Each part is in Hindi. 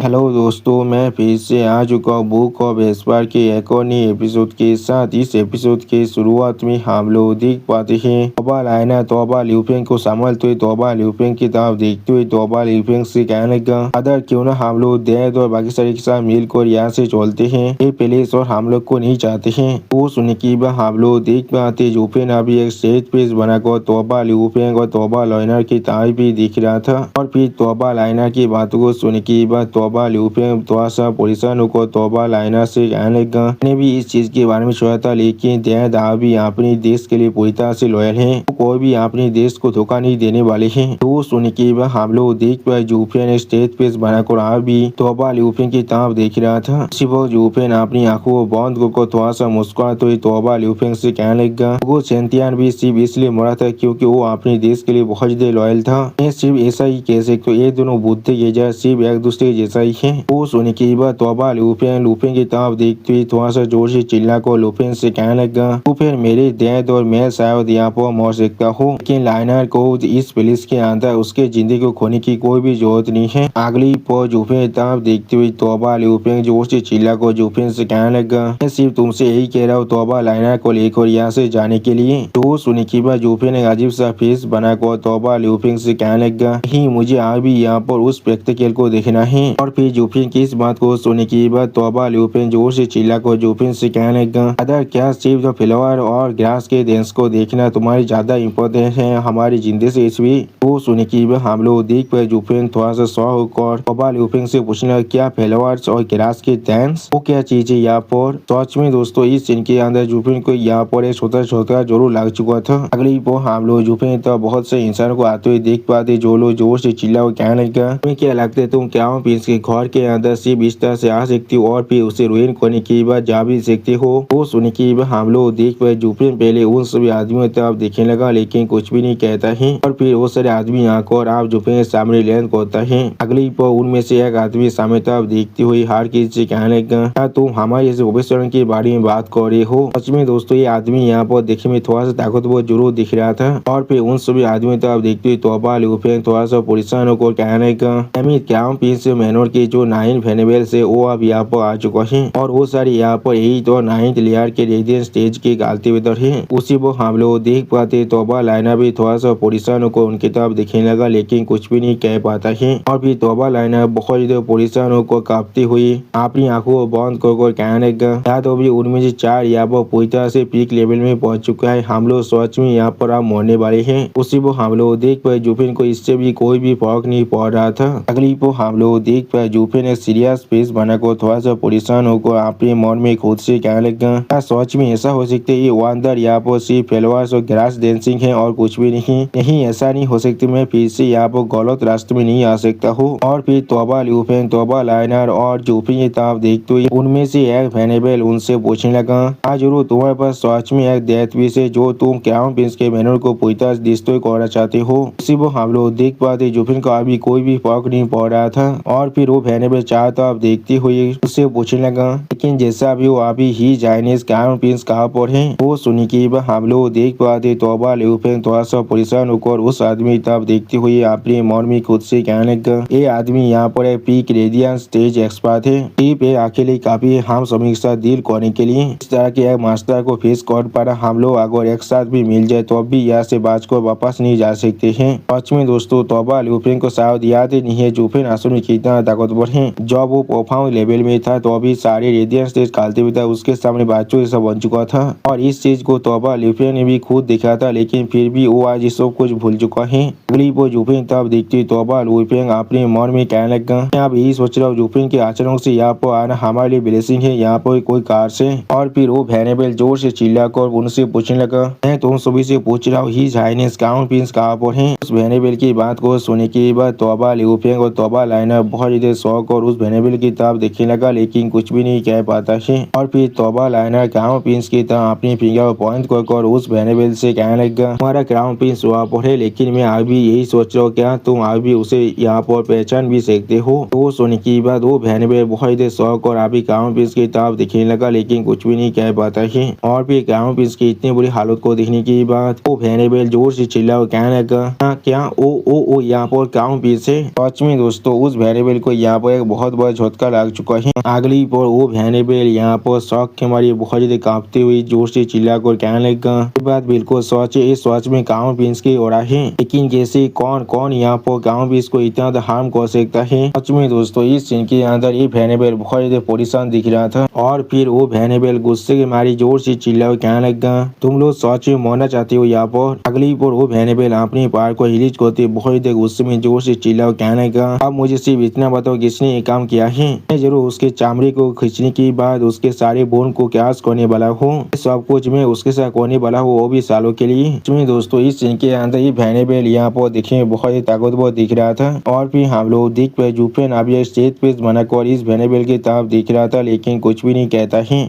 हेलो दोस्तों, मैं फिर से आ चुका हूँ बुक ऑफ एस्पायर के एक और नए एपिसोड के साथ। इस एपिसोड के शुरुआत में हम लोग देख पाते हैं तोबा लाइना तोबा ल्यूफेंग को संभालते हुए तोबा ल्यूफेंग की तरफ देखते हुए तोबा ल्यूफेंग से कहने लगा, अदर क्यों ना हम लोग दैद और बाकी सारे के साथ मिलकर यहाँ से चलते हैं, ये प्लेस और हम लोग को नहीं चाहते हैं। वो सुनने के बाद हम लोग देख पाते ल्यूफेंग अभी एक स्टेज पेज बनाकर तोबा ल्यूफेंग और तोबा लाइना की तारीफ भी दिख रहा था। और फिर तोबा लाइना की बातों को सुनने के बाद तोबा ल्यूफेंग थोड़ा सा परेशान होकर तोबा लाइना से कहने लगा, मैंने भी इस चीज के बारे में सोचा था, लेकिन दैद आप भी अपने देश के लिए पूरी तरह से लॉयल हैं, कोई भी अपने देश को धोखा नहीं देने वाले हैं। तो सुनने के बाद हम लोग देख पाए जूफेन ने स्टेज पेज बनाकर आप भी तोबा ल्यूफेंग की तरफ देख रहा था। सिर्फ जूफेन अपनी आंखों को बंद कर थोड़ा सा मुस्कुराते हुए तोबा ल्यूफेंग से कहने लगा, वो चैंटियन भी सिर्फ इसलिए मरा था क्योंकि वो अपने देश के लिए बहुत ज्यादा लॉयल था। मैं सिर्फ ऐसा ही कह सकता हूँ, ये दोनों बुद्धि ये सिर्फ एक दूसरे जैसा ही है। वो सुनने के बाद तोबा लूफेंग की तरफ देखते हुए थोड़ा सा जोर से चिल्ला कर लूफेंग से कहने लगा, लूफेंग मेरे दैद और मैं शायद यहाँ पर मर सकता हूँ, लेकिन लाइनर को इस पुलिस के अंदर उसके जिंदगी को खोने की कोई भी जरूरत नहीं है। अगली पर जूफेंग की तरफ देखते हुए तोबा लूफेंग जोर से चिल्ला कर जूफेंग से कहने लगा, मैं सिर्फ तुमसे यही कह रहा हूँ तोबा लाइनर को लेकर यहाँ से जाने के लिए। तो सुनने के बाद जूफेंग ने अजीब सा फेस बनाकर तोबा लूफेंग से कहने लगा, नहीं मुझे अभी यहाँ पर उस स्पेक्टिकल को देखना है। और फिर जूफेंग की इस बात को सुनने के बाद तोबा लूफेंग जोर से चिल्ला कर जूफेंग से कहने लगा, अदर क्या सिर्फ द फ्लावर और ग्रास के डेंस को देखना तुम्हारी ज्यादा इम्पोर्टेंट है हमारी जिंदगी से इसवी। वो सुनने के बाद हम लोग देख पाए जूफेंग थोड़ा सा शॉक होकर तोबा लूफेंग से पूछना, क्या फ्लावर्स और ग्रास के डेंस वो क्या चीज है यहाँ पर। सच में दोस्तों इस सीन के अंदर जूफेंग को यहाँ पर एक छोटा छोटा जरूर लग चुका था। अगली पर हम लोग जूफेंग तो बहुत से इंसानों को आते हुए देख पाते जो लोग जोर से चिल्ला और कहने लगा, तुम्हें क्या लगता है तुम क्राउन प्रिंस के घर के अंदर सिर्फ इस तरह से आ सकती हो और फिर उसे रुइन करने के बाद जा भी सकते हो। वो सुनने के बाद हम लोग देख पाए जूफेंग पहले उन सभी आदमियों तरफ देखने लगा लेकिन कुछ भी नहीं कहता है। और फिर वो सारे आदमी आकर आप जूफेंग के सामने लैंड करता है। अगली पर उनमें से एक आदमी सामने तरफ देखते हुए हार की से कहने लगा, क्या तुम हमारे जैसे प्रोफेसर के बारे में बात कर रहे हो। सच में दोस्तों ये आदमी यहाँ पर देखने में थोड़ा सा ताकतवर जरूर दिख रहा था। और फिर उन सभी आदमियों तरफ देखते हुए तोबा लूफेंग थोड़ा सा परेशान होकर कहने लगा, क्राउन प्रिंस मैनोर के जो 9 वेनेबल से वो अब यहाँ पर आ चुका है और वो सारे यहाँ पर 8 और 9th लेयर के रेजिडेंस स्टेज के गालते वेदर है। उसी वो हम लोग देख पाते तोबा लाइना भी थोड़ा सा परेशान होकर उनकी तरफ देखने लगा लेकिन कुछ भी नहीं कह पाता है। और फिर तोबा लाइना बहुत ज्यादा परेशान होकर कांपते हुए अपनी आंखों को बंद कर कहने लगा, या तो अभी उनमें से 4 यहाँ पर पूरी तरह से पीक लेवल में पहुंच चुका है, हम लोग सच में यहाँ पर आप मरने वाले हैं। उसी वो हम लोग देख पाए जूफेंग को इससे भी कोई भी फर्क नहीं पड़ रहा था। अगली को हम लोग देख पाए जूफेंग ने सीरियस फेस बनाकर थोड़ा सा परेशान होकर अपने मन में खुद से कहने लगा, क्या सच में ऐसा हो सकता है ये वंडर यहाँ पर सिर्फ फ्लावर्स और ग्रास डांसिंग है और कुछ भी नहीं ऐसा नहीं हो सकता, मैं फिर से यहाँ पर गलत रास्ते में नहीं आ सकता हूँ। और फिर तोबा लूफेंग तोबा लाइनर और जूफेंग की तरफ देखते हुए उनमें से एक वेनेबल उनसे पूछने लगा, हाँ जरूर तुम्हारे पास सच में एक डेथ विश है जो तुम क्राउन प्रिंस के मैनर को पूरी तरह डिस्ट्रॉय करना चाहते हो। उसी वो हम लोग देख पाते जूफेंग को अभी कोई भी फर्क नहीं पड़ रहा था। और फिर वो वेनेबल चार तरफ देखते हुए उससे पूछने लगा, लेकिन जैसा भी वो अभी ही चाइनीज क्राउन प्रिंस कहाँ पर है। वो सुनी की हम लोग देख पाते तोबा लूफेंग थोड़ा सा परेशान होकर उस आदमी तरफ देखते हुए अपने मन में खुद से कहने लगा, ये आदमी यहाँ पर एक पीक रेडियंस स्टेज एक्सपर्ट है, टीप है अकेले काफी हम सभी के साथ डील करने के लिए। इस तरह के एक मास्टर को फेस कर पाना हम लोग अगर एक साथ भी मिल जाए तो भी यहाँ से बचकर वापस नहीं जा सकते हैं। सच में दोस्तों तोबा लूफेंग को शायद याद ही नहीं है जूफेंग असल में कितना ताकतवर है। जब वो प्रोफाउंड लेवल में था तो अभी सारे रेडियंस स्टेज खालते हुए था उसके सामने बच्चों जैसा बन चुका था और इस चीज को तोबा लूफेंग ने भी खुद देखा था, लेकिन फिर भी वो आज सब कुछ भूल चुका है। अगली वो जूफेंग तब देखती तोबा लूफेंग अपने मन में कहने लगा, मैं अब यही सोच रहा हूँ जूफेंग के आचरण से यहाँ पर आना हमारे लिए ब्लेसिंग है, यहाँ पर कोई कार से। और फिर वो वेनेबल जोर से चिल्लाकर उनसे पूछने लगा, मैं तुम सभी से पूछ रहा हूँ ही चाइनीज क्राउन प्रिंस कहाँ पर है। उस वेनेबल की बात को सुनने के बाद तोबा लूफेंग और तोबा लाइनर बहुत ज्यादा शौक और उस वेनेबल की तरफ देखने लगा लेकिन कुछ भी नहीं कह पाता है। और फिर तोबा लाइनर क्राउन प्रिंस की तरह अपनी फिंगर पॉइंट कर उस वेनेबल से कहने लगा, हमारा क्राउन प्रिंस वहाँ पर है लेकिन मैं अभी यही सोच रहा हूँ क्या तुम अभी उसे यहाँ पर पहचान भी सकते हो। तो सुनने के बाद वो वेनेबल बहुत ज्यादा शौक और अभी क्राउन प्रिंस की तरफ देखने लगा लेकिन कुछ भी नहीं कह पाता है। और फिर क्राउन प्रिंस की इतनी बुरी हालत को देखने के बाद वो वेनेबल जोर से चिल्ला और कहने लगा, क्या ओ यहाँ पर क्राउन प्रिंस है। सच में दोस्तों उस वेनेबल को यहाँ पर एक बहुत बड़ा झटका लग चुका है। अगली पर वो वेनेबल यहाँ पर शौक के मारे बहुत ज्यादा कांपते हुए जोर से चिल्ला कर कहने लगा, ये बात बिल्कुल सच है, इस सच में गाँव प्रिंस की हो रहा है, लेकिन कैसे कौन यहाँ पर गाँव प्रिंस को इतना हार्म कर सकता है। सच में दोस्तों इस सीन के अंदर ये वेनेबल बहुत ज्यादा परेशान दिख रहा था और फिर वो वेनेबल गुस्से के मारे जोर से चिल्ला कर कहने लगा, तुम लोग सच में मरना चाहते हो यहाँ पर। अगली पर वो वेनेबल अपने पैर को रिलीज करते बहुत ज्यादा गुस्से में जोर से चिल्ला कर कहने लगा, अब मुझे सिर्फ इतना बताओ किसने ये काम किया है। मैं जरूर उसके चमड़े को खींचने के बाद उसके सारे बोन को कैश करने वाला हूँ, सब कुछ मैं उसके साथ करने वाला हूँ, वो भी सालों के लिए। इसमें दोस्तों इस सीन के अंदर ये वेनेबल यहाँ पर दिखने में बहुत ही ताकतवर दिख रहा था और फिर हम लोग देख पे जूफेन अभी स्टेज पे बनाकर इस वेनेबल की तरफ दिख रहा था, लेकिन कुछ भी नहीं कहता है।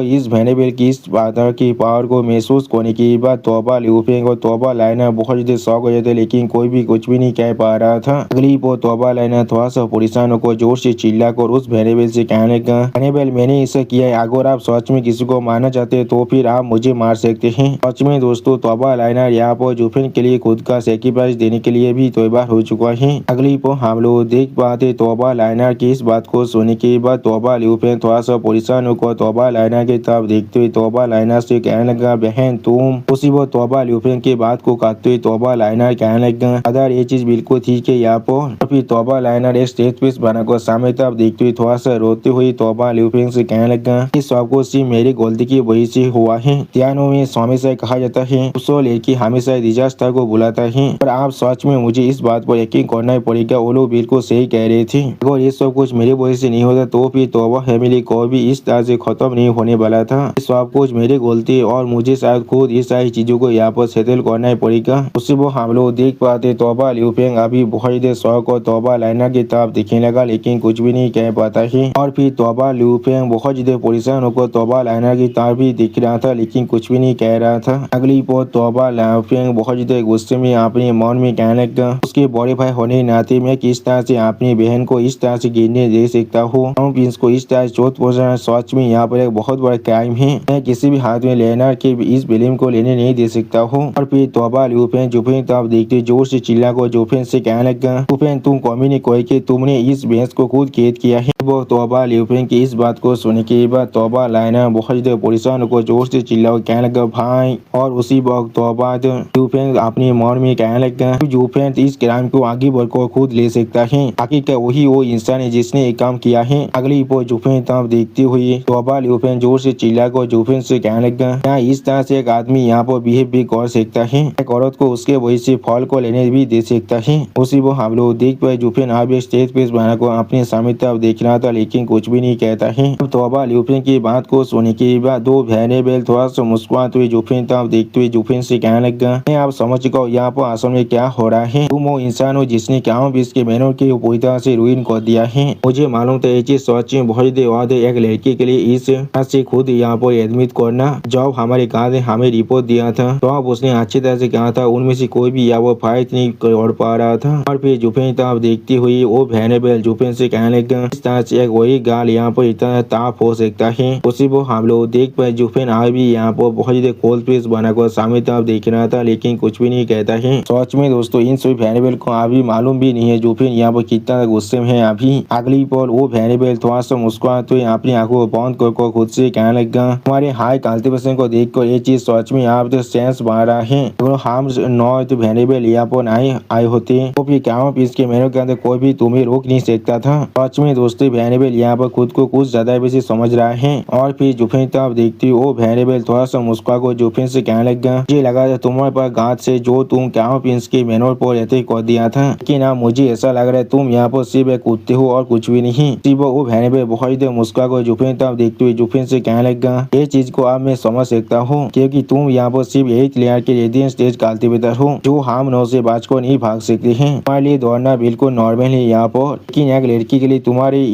इस वेनेबल की इस बात की पावर को महसूस करने के बाद तोबा ल्यूफेंग और तोबा लाइनर बहुत ज्यादा शौक हो जाते, लेकिन कोई भी कुछ भी नहीं कह पा रहा था। अगली पर तोबा लाइनर थोड़ा सा परेशान होकर जोर से चिल्ला कर उस वेनेबल से कहने लगा, वेनेबल मैंने इसे किया है, अगर आप सच में किसी को मारना चाहते हैं तो फिर आप मुझे मार सकते हैं। सच में दोस्तों तोबा लाइनर यहाँ पर जूफेन के लिए खुद का सेक्रीफाइस देने के लिए भी तैयार हो चुका है। अगली पर हम लोग देख पाते तोबा लाइनर की इस बात को सुनने के बाद तोबा ल्यूफेन थोड़ा सा परेशान होकर तोबा लाइनर की तरफ देखते हुए तोबा लाइनर से कहने लगा, बहन तुम। उसी वो तोबा ल्यूफेन की बात को काटते हुए तोबा लाइनर कहने लगा, अगर ये चीज बिल्कुल ठीक है यहाँ पर। फिर तोबा लाइनर एक स्टेज पीस बनाकर सामने तरफ देखते हुए थोड़ा सा रोते हुए तोबा ल्यूफेन से कहने लगा, इस सब कुछ सिर्फ मेरी गलती की वजह से हुआ है। ध्यानों में हमेशा कहा जाता है उसको लेके हमेशा डिजास्टर को बुलाता है, पर आप सच में मुझे इस बात पर यकीन करना पड़ेगा, वो लोग बिल्कुल सही कह रहे थे। अगर ये सब कुछ मेरी वजह से नहीं होता तो फिर तोबा फैमिली को भी इस तरह से खत्म नहीं होने वाला था। सब कुछ मेरी गलती और मुझे शायद खुद इस सारी चीजों को यहाँ पर सेटल करना पड़ेगा। उससे वो हम लोग देख पाते तोबा ल्यूफेंग अभी बहुत देर शौक और तोबा लाइनर की तरफ दिखने लगा, लेकिन कुछ भी नहीं कह पाता है। और फिर तोबा ल्यूफेंग बहुत ज्यादा परेशान होकर तोबा लाइनर की तरफ भी दिख रहा था, लेकिन कुछ भी नहीं कह रहा था। अगली पर तोबा ल्यूफेंग बहुत ज्यादा गुस्से में अपने मन में कहने लगा, उसके बड़े भाई होने के नाते मैं किस तरह से अपनी बहन को इस तरह से गिरने दे सकता हूँ, इसको इस तरह चोट पहुंचाना सच में यहाँ पर एक बहुत बड़ा क्राइम है। मैं किसी भी हाथ में लेनर के इस फिल्म को लेने नहीं दे सकता हूँ। और फिर तोबा ल्यूफेंग जूफेन तरफ देखते जोर से चिल्ला कर जूफेन से कहने लगा, जूफेन तुम कमी नहीं कोई कि तुमने इस भैंस को खुद कैद किया है। वो तोबा ल्यूफेंग की इस बात को सुनने के बाद तोबा लाइनर बहुत ज्यादा परेशान होकर जोर से चिल्ला कर कहने लगा, भाई। और उसी वक्त तोबा ल्यूफेंग अपने मन में कहने लगा, जूफेन इस क्राइम को आगे बढ़कर खुद ले सकता है, आखिर वही वो इंसान है जिसने ये काम किया है। अगली पर जूफेन तरफ देखते हुए तोबा ल्यूफेंग जोर से चिल्लाकर जूफेन से कहने लगा, क्या इस तरह से एक आदमी यहाँ पर बिहेव भी कर सकता है, एक औरत को उसके वजह से फल को लेने भी दे सकता है। उसी वो हम लोग देख पाए जूफेन अब स्टेज पे बनाकर अपने सामने तरफ देख रहा था, लेकिन कुछ भी नहीं कहता है। तोबा ल्यूफेंग की बात को सुनने के बाद दो वेनेबल थोड़ा सा मुस्कुराते हुए जूफेन तरफ देखते हुए जूफेन से कहने लगा, मैं आप समझ चुका हूँ यहाँ पर असल में क्या हो रहा है। तुम वो इंसान हो जिसने गाँव बीच के मेहनत के पूरी तरह से रुइन कर दिया है। मुझे मालूम था ये चीज सच में बहुत देर एक लड़की के लिए इस से खुद यहाँ पर एडमिट करना। जब हमारे गाँव ने हमें रिपोर्ट दिया था तो अब उसने अच्छी तरह से कहा था उनमें से कोई भी यहाँ पर फाइट नहीं कर पा रहा था। और फिर जूफेन तरफ देखती हुई वो वेनेबल जूफेन से कहने लगा, इस तरह से एक वही गाल यहाँ पर इतना ताप हो सकता है। उसी वो हम लोग देख पाए जूफेन आज भी यहाँ पर बहुत ज्यादा कोल्ड पीस बनाकर सामने तरफ देख रहा था, लेकिन कुछ भी नहीं कहता है। सच में दोस्तों इन सभी वेनेबल को अभी मालूम भी नहीं है जूफेन यहाँ पर कितना गुस्से में है अभी। अगली पर वो वेनेबल थोड़ा सा मुस्कुराते हुए अपनी आंखों को बंद कर खुद से कहने लगा, हमारे हाई कल्टीवेशन को देखकर ये चीज सच में यहाँ पर सेंस बन रहा है। अगर हम नौ तो वेनेबल यहाँ पर नहीं आए होते तो फिर क्या इसके मेहनत के अंदर कोई भी तुम्हें रोक नहीं सकता था। सच में दोस्तों वेनेबल यहाँ पर खुद को कुछ ज्यादा बेसी समझ रहा है। और फिर जूफेन तरफ देखती वो वेनेबल थोड़ा सा मुस्कुरा को जूफेन से कहने लगा, मुझे लगा था तुम्हारे पास गांठ से जो तुम क्या के मेहनत पर रहते कर दिया था, लेकिन अब मुझे ऐसा लग रहा है तुम यहाँ पर सिर्फ एक कुत्ते हो और कुछ भी नहीं। सिर्फ वो वेनेबल बहुत मुस्कुरा को जूफेन तरफ देखते हुए जूफेन से कहने लगा, ये चीज को अब मैं समझ सकता हूँ क्योंकि तुम यहाँ पर सिर्फ एक लेयर के रेडियंट स्टेज कल्टीवेटर हो जो हम नौ से बचकर नहीं भाग सकते हैं। तुम्हारे लिए दौड़ना बिल्कुल नॉर्मल है यहाँ पर, लेकिन एक लड़की के लिए तुम्हारे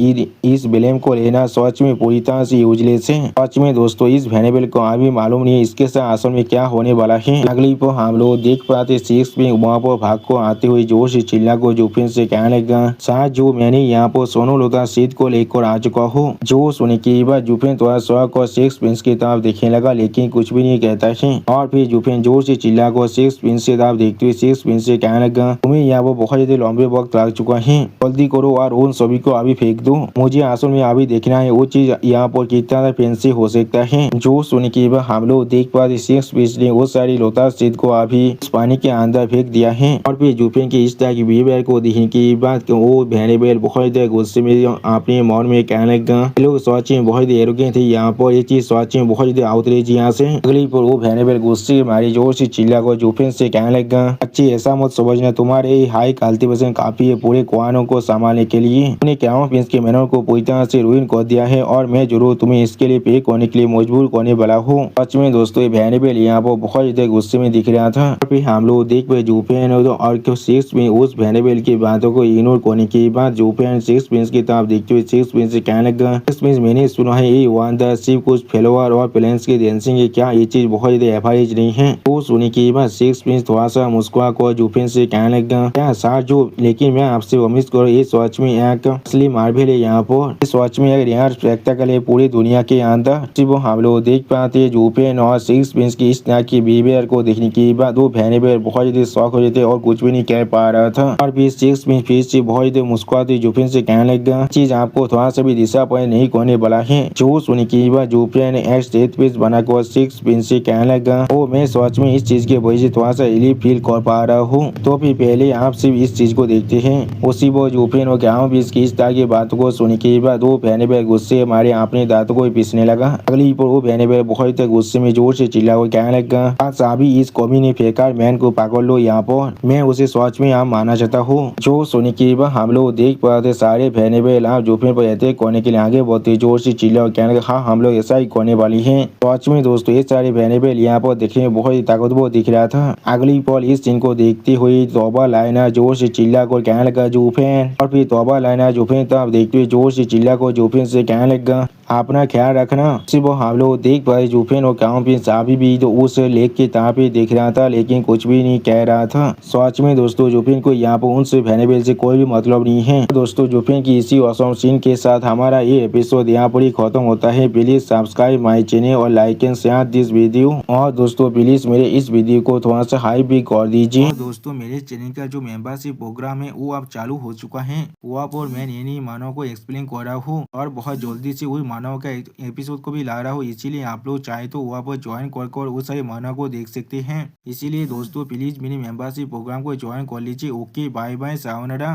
इस ब्लेम को लेना सच में पूरी तरह से यूजलेस है। सच में दोस्तों इस वेनेबल को अभी मालूम नहीं है इसके साथ असल में क्या होने वाला है। अगली पर हम लोग देख पाते सिक्स में वहाँ पर भाग को आते हुए जोश से चिल्ला को जुफिन से कहने लगा, शायद जो मैंने यहाँ पर सोनू लोता सीट को लेकर आ चुका हूँ। जो सुनने के बाद जुफिन थोड़ा शौक और सिक्स प्रिंस की तरफ देखने लगा लेकिन कुछ भी नहीं कहता है। और फिर जुफिन जोर से चिल्ला को सिक्स प्रिंस की तरफ देखते हुए सिक्स प्रिंस से कहने लगा, तुम्हें यहाँ पर बहुत ज्यादा लंबे वक्त लग चुका है, जल्दी करो और उन सभी को अभी फेंक दो। मुझे असल में अभी देखना है वो चीज यहाँ पर कितना फैंसी हो सकता है। जो सुनने के बाद हम लोग देख पाते सिक्स प्रिंस ने वो सारी लोटा सीट को अभी पानी के अंदर फेंक दिया है। और फिर जुफिन के इस तरह की बिहेवियर को देखने के बाद वो वेनेबल बहुत ज्यादा गुस्से में अपने मन में कहने लगा, लोग सच में बहुत एरोगेंट थे यहाँ पर, ये चीज सच में बहुत ज्यादा आउटरेज यहाँ से। अगली पर वो वेनेबल गुस्से मारी जोर से चिल्ला को जुफिन से कहने लगा, अच्छी ऐसा मत समझना, तुम्हारे हाई कल्टीवेशन काफी है पूरे क्वानों को संभालने के लिए। उन्हें क्राउन प्रिंस के मैनर को पूरी तरह से रुइन कर दिया है और मैं जरूर तुम्हें इसके लिए पे करने के लिए मजबूर करने वाला हूँ। सच में दोस्तों ये वेनेबल यहाँ पर बहुत ज्यादा गुस्से में दिख रहा था। फिर हम लोग देख पाए जुफिन और सिक्स में उस वेनेबल की बातों को इग्नोर करने के बाद जुफिन सिक्स प्रिंस की तरफ देखते हुए सिक्स प्रिंस से कहने लगा, सिक्स प्रिंस मैंने सुना है ये वन द सिर्फ कुछ फेलोवर और प्लेन्स के डांसिंग है, क्या ये चीज बहुत ज्यादा एवरेज नहीं है? वो सुनने के बाद सिक्स प्रिंस थोड़ा सा मुस्कुरा कर जुफिन से कहने लगा, क्या सर जो, लेकिन मैं आपसे उम्मीद करूँ ये सच में एक असली मार्बल है यहाँ पर, इस सच में एक रेयर स्पेक्टेकल है पूरी दुनिया के अंदर। सिर्फ हम लोग देख पाते हैं जुफिन और सिक्स प्रिंस की इस तरह की बिहेवियर को देखने के बाद वो वेनेबल बहुत ज्यादा शौक हो जाते और कुछ भी नहीं कह पा रहा था। और फिर सिक्स प्रिंस फिर से बहुत ज्यादा मुस्कुराते जुफिन से कहने लगा, चीज आपको थोड़ा सा भी दिशा पर नहीं करने वाला है। जो सुनने के बाद जुफिन ने एक स्टेट पीस बनाकर सिक्स प्रिंस से कहने लगा, ओ मैं सच में इस चीज के वजह से थोड़ा सा रिलीफ फील कर पा रहा हूँ। तो फिर पहले आप सिर्फ इस चीज को देखते हैं। उसी वो जुफिन और क्राउन प्रिंस की इस तरह की बातों को सुनने के बाद वो वेनेबल गुस्से मारे अपने दांतों को पीसने लगा। अगली पर वो वेनेबल बहुत गुस्से में जोर से चिल्ला कर कहने लगा, अभी इस कौमी ने फेंका मैन को पकड़ लो यहाँ पर, मैं उसे सच में आप मानना चाहता हूँ। जो सुनने के बाद हम लोग देख पाते सारे वेनेबल आप जुफिन पर अटैक करने के लिए आगे बढ़ते जोर से चिल्ला और कहने लगा, हाँ हम लोग ऐसा ही करने वाली है। सच में दोस्तों ये सारे वेनेबल यहाँ पर देखने में बहुत ही ताकतवर दिख रहा था। अगली पल इस सीन को देखते हुए तौबा लाइना जोर से चिल्ला कर कहने लगा जुफिन, और फिर तौबा लाइना जुफिन तब देखते हुए जोर से चिल्ला कर जुफिन से कहने लगा, अपना ख्याल रखना। सिर्फ हम लोग देख पाए जुफिन और क्राउन प्रिंस अभी भी तो उस लेक की तरफ ही देख रहा था लेकिन कुछ भी नहीं कह रहा था। सच में दोस्तों जुफिन को यहाँ पर उनसे वेनेबल से कोई भी मतलब नहीं है। दोस्तों जुफिन की इसी ऑसम सीन के साथ हमारा ये एपिसोड यहाँ पर ही खत्म होता है। प्लीज सब्सक्राइब माई चैनल और like and share this video. और दोस्तों प्लीज मेरे इस वीडियो को थोड़ा सा हाइप भी कर दीजिए। दोस्तों मेरे चैनल का जो मेंबरशिप प्रोग्राम है वो अब चालू हो चुका है। वहाँ पर मैं नई मानव को एक्सप्लेन कर रहा हूँ और बहुत जल्दी से वही मानव का एपिसोड को भी ला रहा हूँ, इसीलिए आप लोग चाहे तो वहाँ पर ज्वाइन कर वो सारे मानव को देख सकते हैं। इसीलिए दोस्तों प्लीज मेरी मेंबरशिप प्रोग्राम को ज्वाइन कर लीजिए। Okay bye bye sayonara.